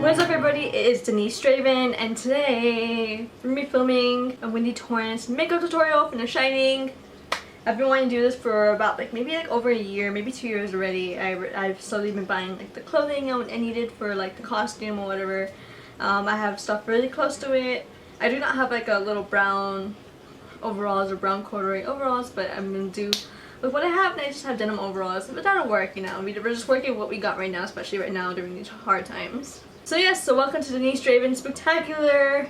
What's up everybody, it is Denise Draven and today we're going to be filming a Wendy Torrance makeup tutorial from The Shining. I've been wanting to do this for about maybe over a year, maybe 2 years already. I've slowly been buying the clothing I needed for the costume or whatever. I have stuff really close to it. I do not have a little brown overalls or brown corduroy overalls, but I'm going to do with what I have, and I just have denim overalls. But that'll work, you know. We're just working with what we got right now, especially right now during these hard times. So yes, so welcome to Denise Draven's spectacular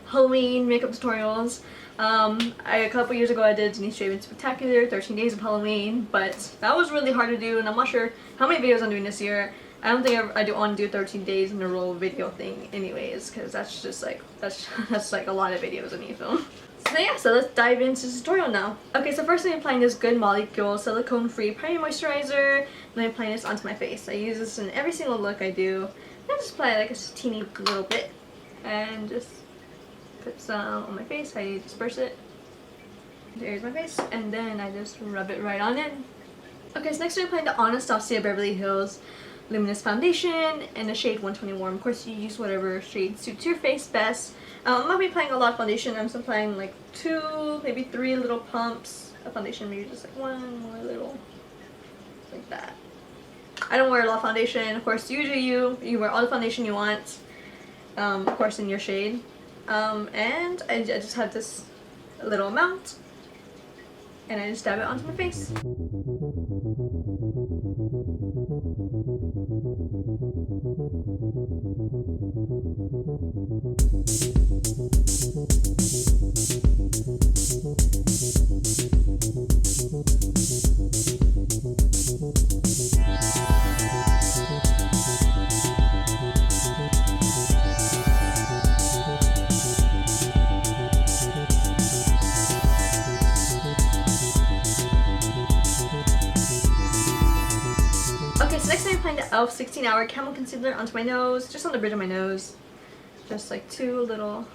Halloween makeup tutorials. A couple years ago I did Denise Draven Spectacular 13 Days of Halloween, but that was really hard to do, and I'm not sure how many videos I'm doing this year. I don't think I do want to do 13 days in a row video thing anyways, because that's just that's a lot of videos I need to film. So yeah, so let's dive into this tutorial now. Okay, so first I'm applying this Good Molecule silicone free priming moisturizer, and I'm applying this onto my face. I use this in every single look I do. I just apply a teeny little bit and just put some on my face. I disperse it. There's my face, and then I just rub it right on in. Okay, so next I'm applying the Anastasia Beverly Hills Luminous Foundation in the shade 120 Warm. Of course, you use whatever shade suits your face best. I'm not be applying a lot of foundation. I'm just applying 2, maybe 3 little pumps of foundation, maybe just one more little, like that. I don't wear a lot of foundation. Of course, usually you wear all the foundation you want, of course, in your shade. And I just have this little amount, and I just dab it onto my face. Okay, so next I'm applying the e.l.f. 16-hour Camel Concealer onto my nose, just on the bridge of my nose. Just 2 little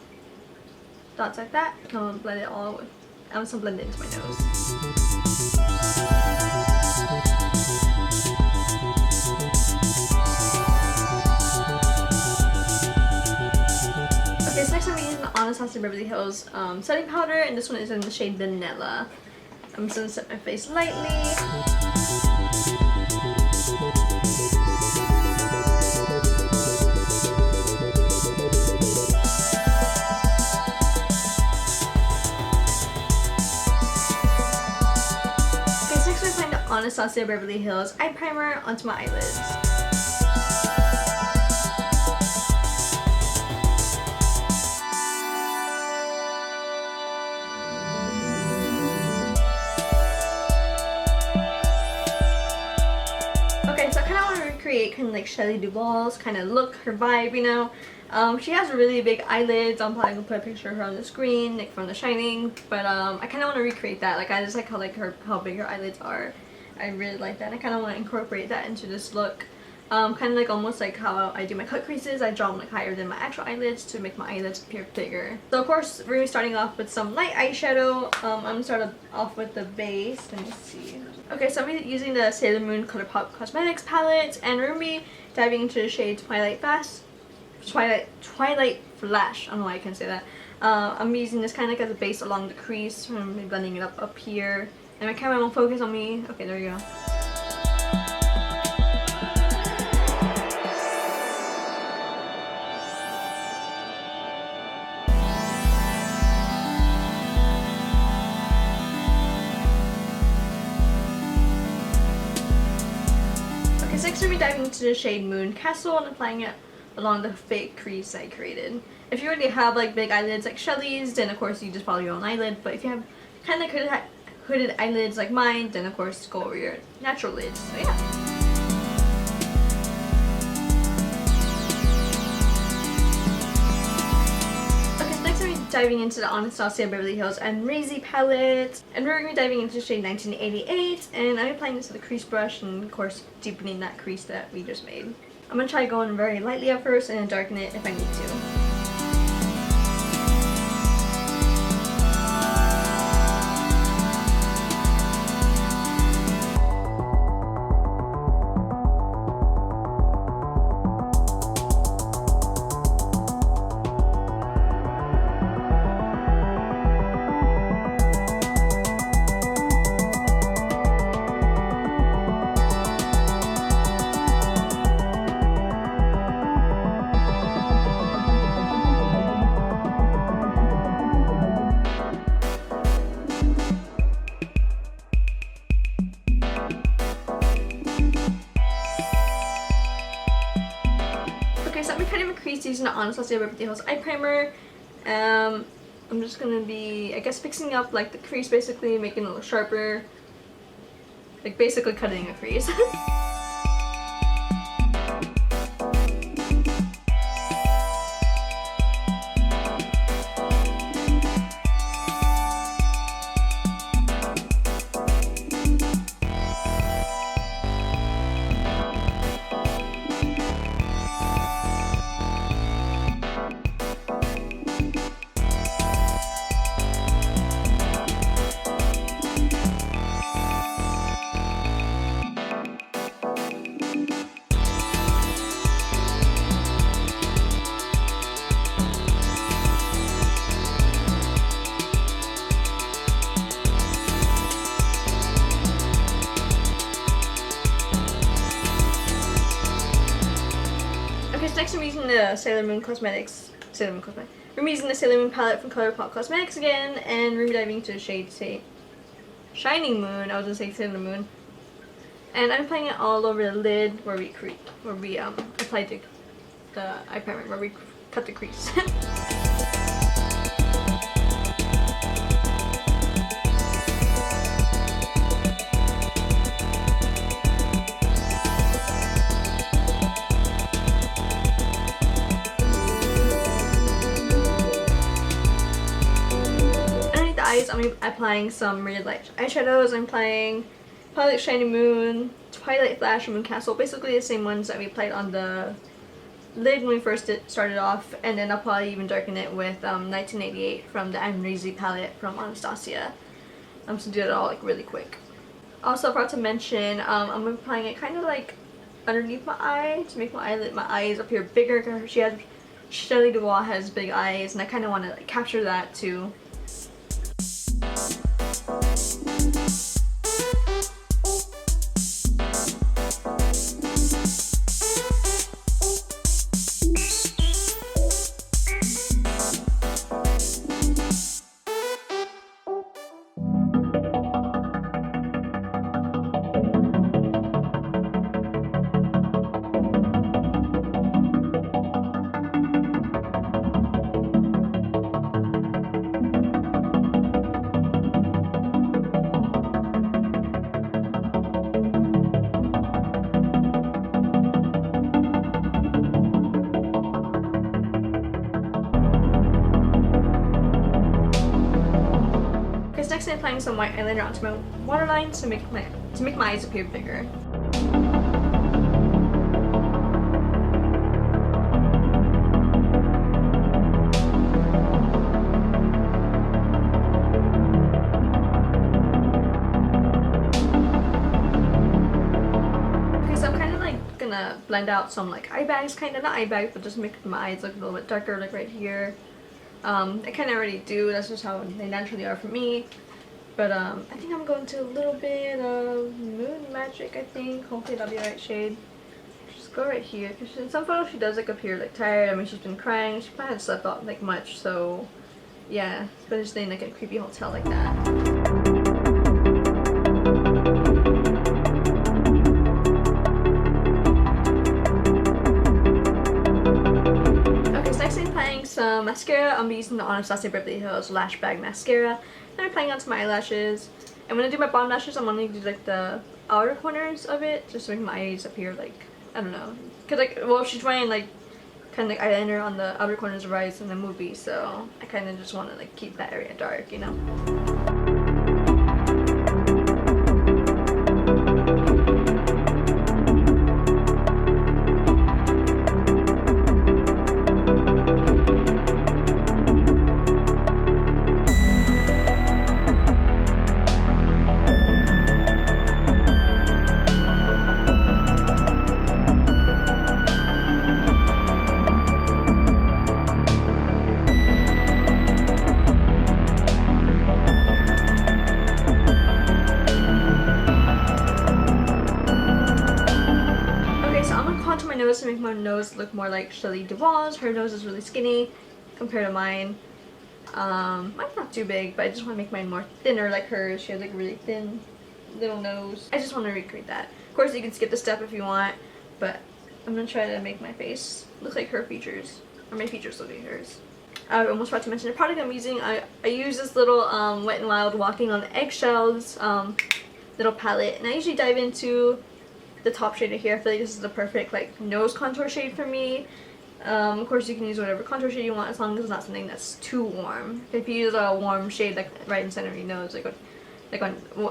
dots like that. I'm gonna blend it all with, I'm just gonna blend it into my nose. Okay, so next I'm using the Anastasia Beverly Hills setting powder, and this one is in the shade Vanilla. I'm just gonna set my face lightly. Anastasia Beverly Hills eye primer onto my eyelids. Okay, so I kind of want to recreate Shelley Duvall's kind of look, her vibe, you know. She has really big eyelids. I'm probably gonna put a picture of her on the screen, from The Shining. But I kind of want to recreate that. I just how big her eyelids are. I really like that. I kind of want to incorporate that into this look. Kind of almost how I do my cut creases. I draw them higher than my actual eyelids to make my eyelids appear bigger. So of course we're going to be starting off with some light eyeshadow. I'm going to start off with the base. Let me see. Okay, so I'm using the Sailor Moon ColourPop Cosmetics palette, and we're going to be diving into the shade Twilight Flash. I don't know why I can't say that. I'm using this kind of as a base along the crease. I'm going to be blending it up here. And my camera won't focus on me. Okay, there we go. Okay, so next we're diving into the shade Moon Castle and applying it along the fake crease I created. If you already have big eyelids like Shelly's, then of course you just follow your own eyelid. But if you have kind of hooded eyelids like mine, then of course go over your natural lids. So yeah. Okay, so next I'm diving into the Anastasia Beverly Hills and Razy palette, and we're going to be diving into shade 1988, and I'm applying this with a crease brush and of course deepening that crease that we just made. I'm going to try going very lightly at first and then darken it if I need to. kind of a crease using the Anastasia Beverly Hills eye primer. I'm just gonna be, I guess, fixing up like the crease, basically making it look sharper, like basically cutting a crease. Next I'm using the Sailor Moon Cosmetics. I'm using the Sailor Moon palette from ColourPop Cosmetics again, and we're diving to the shade Shining Moon. I was gonna say Sailor Moon, and I'm applying it all over the lid where we applied the eye primer, where we cut the crease. I'm applying some really light eyeshadows. I'm applying Palette Shining Moon, Twilight Flash, and Moon Castle. Basically the same ones that we applied on the lid when we first started off. And then I'll probably even darken it with 1988 from the I'm Reezy palette from Anastasia. I'm just gonna do it all like really quick. Also, I forgot to mention, I'm applying it kind of like underneath my eye to make my eyes up here bigger, because Shelley Duvall has big eyes, and I kind of want to like capture that too. Next, I'm applying some white eyeliner onto my waterline to make my eyes appear bigger. Okay, so I'm kind of like gonna blend out some like eye bags, kind of not eye bags, but just make my eyes look a little bit darker, like right here. I kind of already do. That's just how they naturally are for me. But I think I'm going to a little bit of Moon Magic, I think. Hopefully that'll be the right shade. Just go right here. Because in some photos she does like appear like tired. I mean, she's been crying. She probably hasn't slept out like much. So yeah, it's been staying like in a creepy hotel like that. Some mascara. I'm using the Anastasia Beverly Hills Lash Bag Mascara. And I'm applying onto my eyelashes. And when I do my bottom lashes, I'm only do like the outer corners of it, just to make my eyes appear like, I don't know. Cause like, well, she's wearing like kind of like eyeliner on the outer corners of her eyes in the movie, so I kind of just want to like keep that area dark, you know. To make my nose look more like Shelley Duvall's. Her nose is really skinny compared to mine. Mine's not too big, but I just want to make mine more thinner like hers. She has like a really thin little nose. I just want to recreate that. Of course, you can skip the step if you want, but I'm gonna try to make my face look like her features, or my features look like hers. I almost forgot to mention the product I'm using. I use this little Wet n Wild Walking on Eggshells little palette, and I usually dive into the top shade here. I feel like this is the perfect like nose contour shade for me. Of course you can use whatever contour shade you want as long as it's not something that's too warm. If you use a warm shade like right in center of your nose,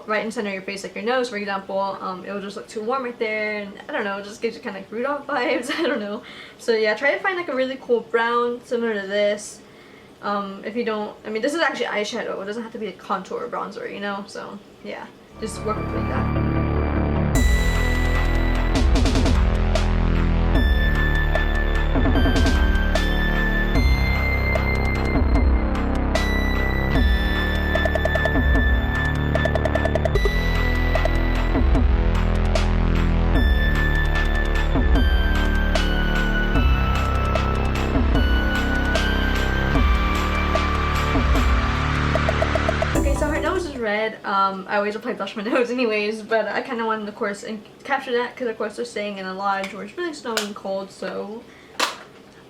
right in center of your face, like your nose for example, it will just look too warm right there, and I don't know, it just gives you kind of like Rudolph vibes. I don't know. So yeah, try to find like a really cool brown similar to this. If you don't, I mean this is actually eyeshadow, it doesn't have to be a contour or bronzer, you know, so yeah, just work with that. Red. I always apply blush on my nose anyways, but I kind of wanted, of course, and capture that because, of course, they're staying in a lodge where it's really snowy and cold, so I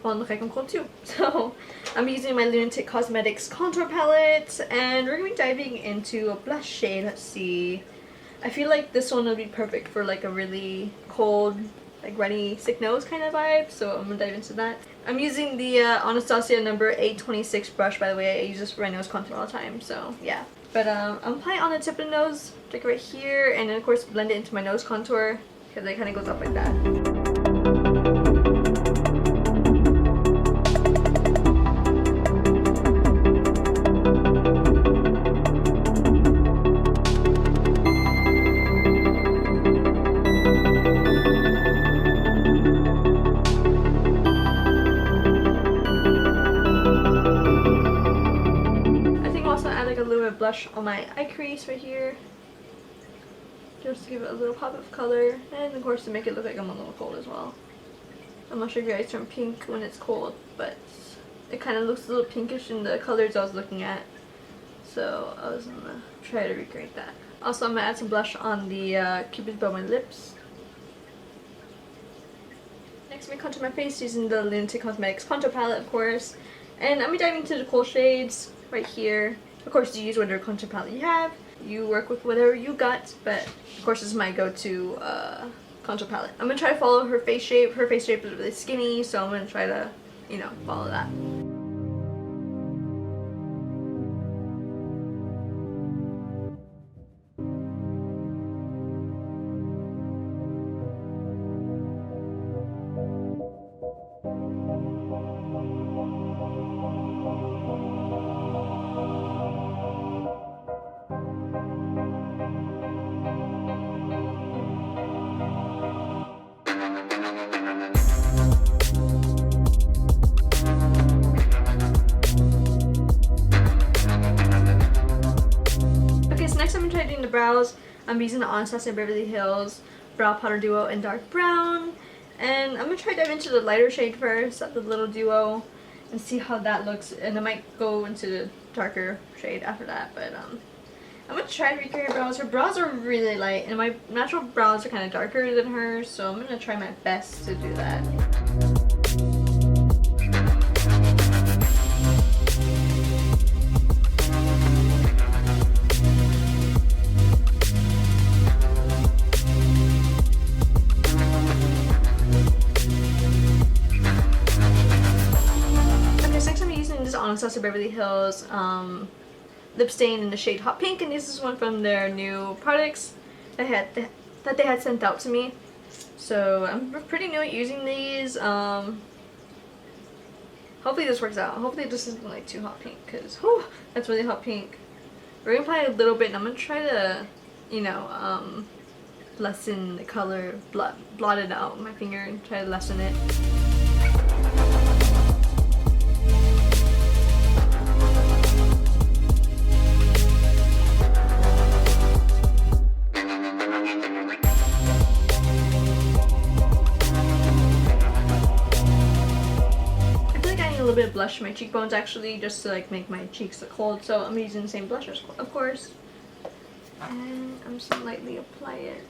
want to look like I'm cold too. So I'm using my Luminous Cosmetics contour palette, and we're going to be diving into a blush shade. Let's see. I feel like this one would be perfect for like a really cold, like runny, sick nose kind of vibe, so I'm going to dive into that. I'm using the Anastasia number 826 brush, by the way. I use this for my nose contour all the time, so yeah. But I'm applying on the tip of the nose, like right here, and then of course blend it into my nose contour because it kind of goes up like that. Blush on my eye crease right here, just to give it a little pop of color, and of course to make it look like I'm a little cold as well. I'm not sure if your eyes turn pink when it's cold, but it kind of looks a little pinkish in the colors I was looking at, so I was gonna try to recreate that. Also, I'm gonna add some blush on the Cupid's bow on my lips. Next, I'm gonna contour my face using the Luminous Cosmetics contour palette, of course, and I'm gonna dive into the cool shades right here. Of course, you use whatever contour palette you have. You work with whatever you got, but of course this is my go-to contour palette. I'm going to try to follow her face shape. Her face shape is really skinny, so I'm going to try to, you know, follow that. Brows. I'm using the Anastasia Beverly Hills Brow Powder Duo in dark brown, and I'm gonna try to dive into the lighter shade first at the little duo and see how that looks, and I might go into the darker shade after that. But I'm gonna try to recreate her brows. Her brows are really light, and my natural brows are kind of darker than hers, so I'm gonna try my best to do that. Anastasia Beverly Hills lip stain in the shade Hot Pink, and this is one from their new products that they had sent out to me. So I'm pretty new at using these. Hopefully this works out. Hopefully this isn't like too hot pink, because that's really hot pink. We're gonna apply a little bit, and I'm gonna try to, you know, lessen the color, blot it out with my finger and try to lessen it. A little bit of blush on my cheekbones actually, just to like make my cheeks look cold, so I'm using the same blush of course, and I'm just gonna lightly apply it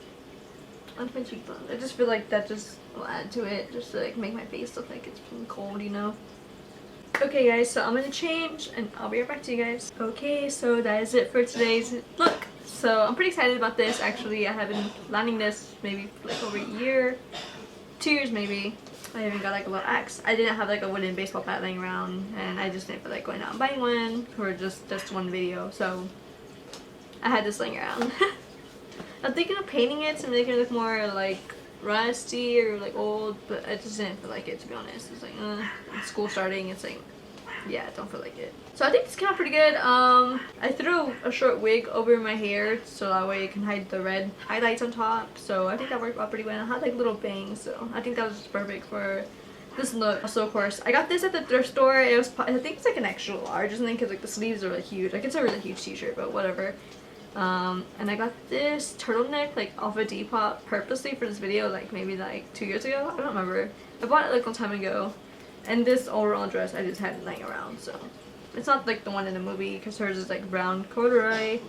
onto my cheekbones. I just feel like that just will add to it, just to like make my face look like it's been cold, you know. Okay guys, so I'm gonna change and I'll be right back to you guys. Okay, so that is it for today's look. So I'm pretty excited about this actually. I have been planning this maybe for like over a year, 2 years maybe. I even got like a little axe. I didn't have like a wooden baseball bat laying around and I just didn't feel like going out and buying one for just one video. So I had this laying around. I'm thinking of painting it to make it look more like rusty or like old, but I just didn't feel like it, to be honest. It's like school starting, it's like, yeah, I don't feel like it. So I think this came out pretty good. I threw a short wig over my hair so that way it can hide the red highlights on top, so I think that worked out pretty well. I had like little bangs, so I think that was just perfect for this look. Also, of course, I got this at the thrift store. It was, I think it's like an extra large or something, because like the sleeves are really huge. Like it's a really huge t-shirt, but whatever. And I got this turtleneck like off of Depop purposely for this video, like maybe like 2 years ago. I don't remember. I bought it like a long time ago. And this overall dress I just had laying around, so it's not like the one in the movie because hers is like brown corduroy,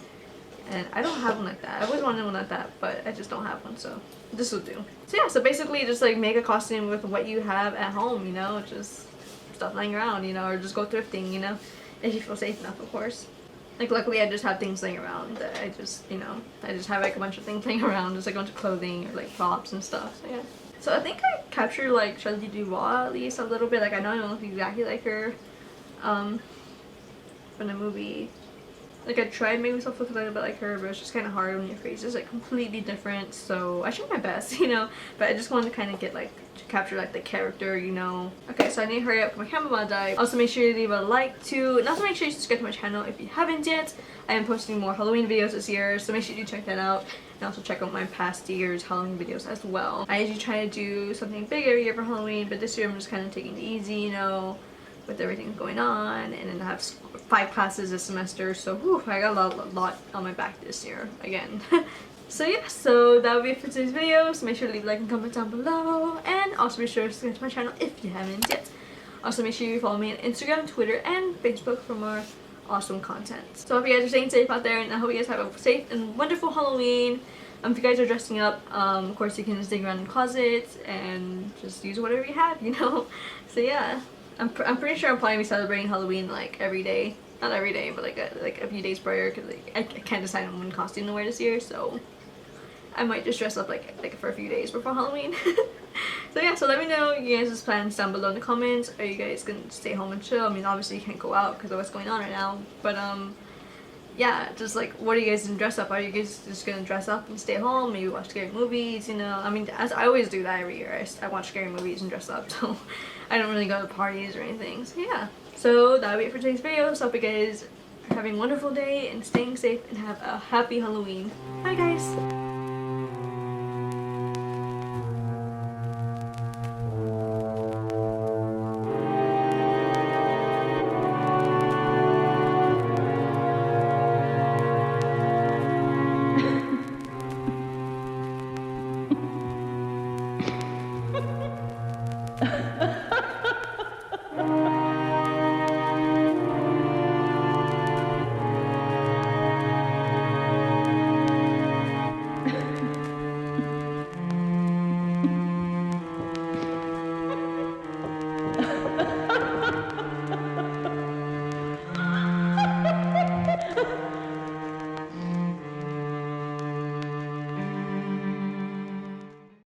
and I don't have one like that. I always wanted one like that, but I just don't have one, so this will do. So yeah, so basically just like make a costume with what you have at home, you know, just stuff laying around, you know, or just go thrifting, you know, if you feel safe enough, of course. Like luckily I just have things laying around that I just, you know, I just have like a bunch of things laying around, just like a bunch of clothing or like props and stuff, so yeah. So I think I captured like Shelley Duvall at least a little bit. Like I know I don't look exactly like her from the movie. Like I tried making myself look a little bit like her, but it's just kind of hard when your face is like completely different. So I tried my best, you know, but I just wanted to kind of get like to capture like the character, you know. Okay, so I need to hurry up because my camera will die. Also make sure you leave a like too, and also make sure you subscribe to my channel if you haven't yet. I am posting more Halloween videos this year, so make sure you check that out. And also check out my past year's Halloween videos as well. I usually try to do something big every year for Halloween, but this year I'm just kind of taking it easy, you know, with everything going on. And then I have 5 classes this semester, so whew, I got a lot on my back this year again. So yeah, so that will be it for today's video. So make sure to leave a like and comment down below, and also be sure to subscribe to my channel if you haven't yet. Also make sure you follow me on Instagram, Twitter, and Facebook for more awesome content. So I hope you guys are staying safe out there, and I hope you guys have a safe and wonderful Halloween. If you guys are dressing up, of course you can just dig around in the closet and just use whatever you have, you know. So yeah, I'm pretty sure I'm probably be celebrating Halloween like every day, not every day, but like a few days prior, because like, I can't decide on what costume to wear this year. So I might just dress up like for a few days before Halloween. So yeah, so let me know you guys' plans down below in the comments. Are you guys gonna stay home and chill? I mean, obviously you can't go out because of what's going on right now, but yeah, just like, what are you guys gonna dress up? Are you guys just gonna dress up and stay home, maybe watch scary movies, you know? I mean, as I always do that every year. I watch scary movies and dress up, so I don't really go to parties or anything. So yeah, so that'll be it for today's video. So I hope you guys are having a wonderful day and staying safe, and have a happy Halloween. Bye guys!